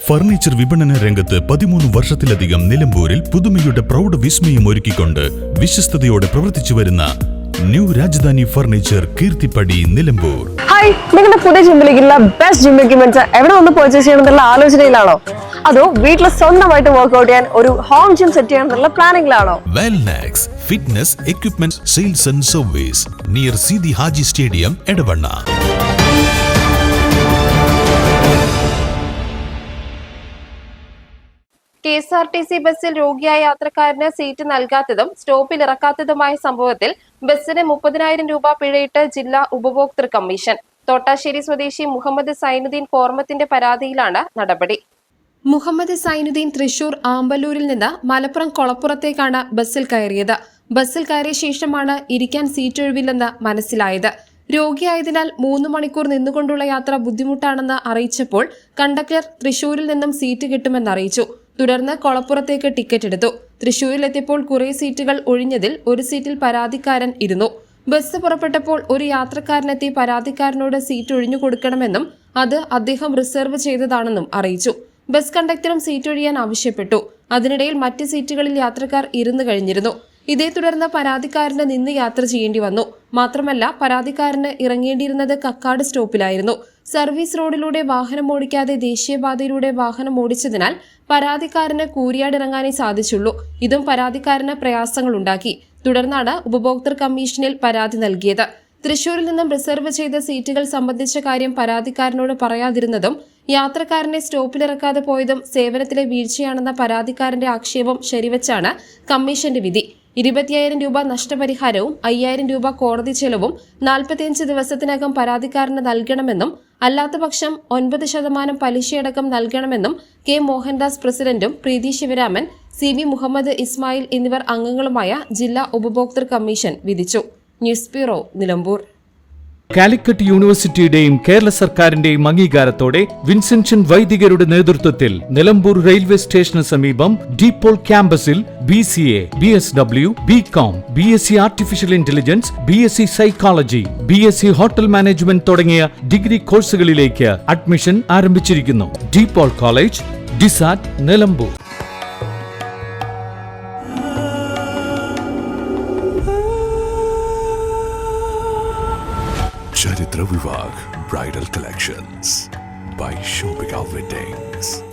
Furniture വിപണന രംഗത്ത് 13 വർഷത്തിലധികം നിലമ്പൂരിൽ പുതുമയുടെ പ്രൗഢ വിസ്മയം ഒരുക്കിക്കൊണ്ട് വിശ്വസ്തയോടെ പ്രവർത്തിച്ചു വരുന്ന new Rajdhani furniture Keerthippadi Nilambur. Hi, നിങ്ങളുടെ പുതിയ ജിമ്മിലേക്കുള്ള ബെസ്റ്റ് ജിം എക്യുപ്മെന്റ്സ് എവിടെ വന്ന് പർച്ചേസ് ചെയ്യണമെന്നുള്ള ആലോചനയിലാണോ? അതോ വീട്ടിൽ സ്വന്തമായിട്ട് വർക്ക്ഔട്ട് ചെയ്യാൻ ഒരു ഹോം ജിം സെറ്റ് ചെയ്യാനുള്ള പ്ലാനിംഗിലാണോ? Wellnex fitness equipment sales and service near Seethi Haji stadium Edavanna. KSRTC ബസ്സിൽ രോഗിയായ യാത്രക്കാരന് സീറ്റ് നൽകാത്തതും സ്റ്റോപ്പിൽ ഇറക്കാത്തതുമായ സംഭവത്തിൽ ബസ്സിന് 30,000 രൂപ പിഴയിട്ട് ജില്ലാ ഉപഭോക്തൃ കമ്മീഷൻ. തോട്ടാശ്ശേരി സ്വദേശി മുഹമ്മദ് സൈനുദ്ദീൻ കോർമത്തിന്റെ പരാതിയിലാണ് നടപടി. മുഹമ്മദ് സൈനുദ്ദീൻ തൃശൂർ ആമ്പല്ലൂരിൽ നിന്ന് മലപ്പുറം കൊളപ്പുറത്തേക്കാണ് ബസ്സിൽ കയറിയത്. ബസ്സിൽ കയറിയ ശേഷമാണ് ഇരിക്കാൻ സീറ്റ് ഒഴിവില്ലെന്ന് മനസ്സിലായത്. രോഗിയായതിനാൽ 3 മണിക്കൂർ നിന്നുകൊണ്ടുള്ള യാത്ര ബുദ്ധിമുട്ടാണെന്ന് അറിയിച്ചപ്പോൾ കണ്ടക്ടർ തൃശൂരിൽ നിന്നും സീറ്റ് കിട്ടുമെന്ന് അറിയിച്ചു. തുടർന്ന് കൊളപ്പുറത്തേക്ക് ടിക്കറ്റ് എടുത്തു. തൃശൂരിലെത്തിയപ്പോൾ കുറെ സീറ്റുകൾ ഒഴിഞ്ഞതിൽ ഒരു സീറ്റിൽ പരാതിക്കാരൻ ഇരുന്നു. ബസ് പുറപ്പെട്ടപ്പോൾ ഒരു യാത്രക്കാരനെത്തി പരാതിക്കാരനോട് സീറ്റ് ഒഴിഞ്ഞു കൊടുക്കണമെന്നും അത് അദ്ദേഹം റിസർവ് ചെയ്തതാണെന്നും അറിയിച്ചു. ബസ് കണ്ടക്ടറും സീറ്റ് ഒഴിയാൻ ആവശ്യപ്പെട്ടു. അതിനിടയിൽ മറ്റ് സീറ്റുകളിൽ യാത്രക്കാർ ഇരുന്നു കഴിഞ്ഞിരുന്നു. ഇതേ തുടർന്ന് പരാതിക്കാരന് നിന്ന് യാത്ര ചെയ്യേണ്ടി വന്നു. മാത്രമല്ല, പരാതിക്കാരന് ഇറങ്ങേണ്ടിയിരുന്നത് കക്കാട് സ്റ്റോപ്പിലായിരുന്നു. സർവീസ് റോഡിലൂടെ വാഹനം ഓടിക്കാതെ ദേശീയപാതയിലൂടെ വാഹനം ഓടിച്ചതിനാൽ പരാതിക്കാരന് കൂരിയാട് ഇറങ്ങാനേ സാധിച്ചുള്ളൂ. ഇതും പരാതിക്കാരന് പ്രയാസങ്ങളുണ്ടാക്കി. തുടർന്നാണ് ഉപഭോക്തൃ കമ്മീഷനിൽ പരാതി നൽകിയത്. തൃശൂരിൽ നിന്നും റിസർവ് ചെയ്ത സീറ്റുകൾ സംബന്ധിച്ച കാര്യം പരാതിക്കാരനോട് പറയാതിരുന്നതും യാത്രക്കാരനെ സ്റ്റോപ്പിലിറക്കാതെ പോയതും സേവനത്തിലെ വീഴ്ചയാണെന്ന പരാതിക്കാരന്റെ ആക്ഷേപം ശരിവച്ചാണ് കമ്മീഷന്റെ വിധി. 25,000 രൂപ നഷ്ടപരിഹാരവും 5,000 രൂപ കോടതി ചെലവും 45 ദിവസത്തിനകം പരാതിക്കാരന് നൽകണമെന്നും അല്ലാത്തപക്ഷം 9% പലിശയടക്കം നൽകണമെന്നും കെ മോഹൻദാസ് പ്രസിഡന്റും പ്രീതി ശിവരാമൻ, CB മുഹമ്മദ് ഇസ്മായിൽ എന്നിവർ അംഗങ്ങളുമായ ജില്ലാ ഉപഭോക്തൃ കമ്മീഷൻ വിധിച്ചു. News bureau, Nilambur. കാലിക്കറ്റ് യൂണിവേഴ്സിറ്റിയുടെയും കേരള സർക്കാരിന്റെയും അംഗീകാരത്തോടെ വിൻസെൻഷൻ വൈദികരുടെ നേതൃത്വത്തിൽ നിലമ്പൂർ റെയിൽവേ സ്റ്റേഷന് സമീപം ഡീപോൾ ക്യാമ്പസിൽ BCA, BSW, BCom, BSc artificial intelligence, BSc psychology, BSc hotel management തുടങ്ങിയ ഡിഗ്രി കോഴ്സുകളിലേക്ക് അഡ്മിഷൻ ആരംഭിച്ചിരിക്കുന്നു. ഡീപോൾ കോളേജ്, ഡിസാറ്റ്, Nilambur. Charitra Vivag Bridal Collections by Shobhika Weddings.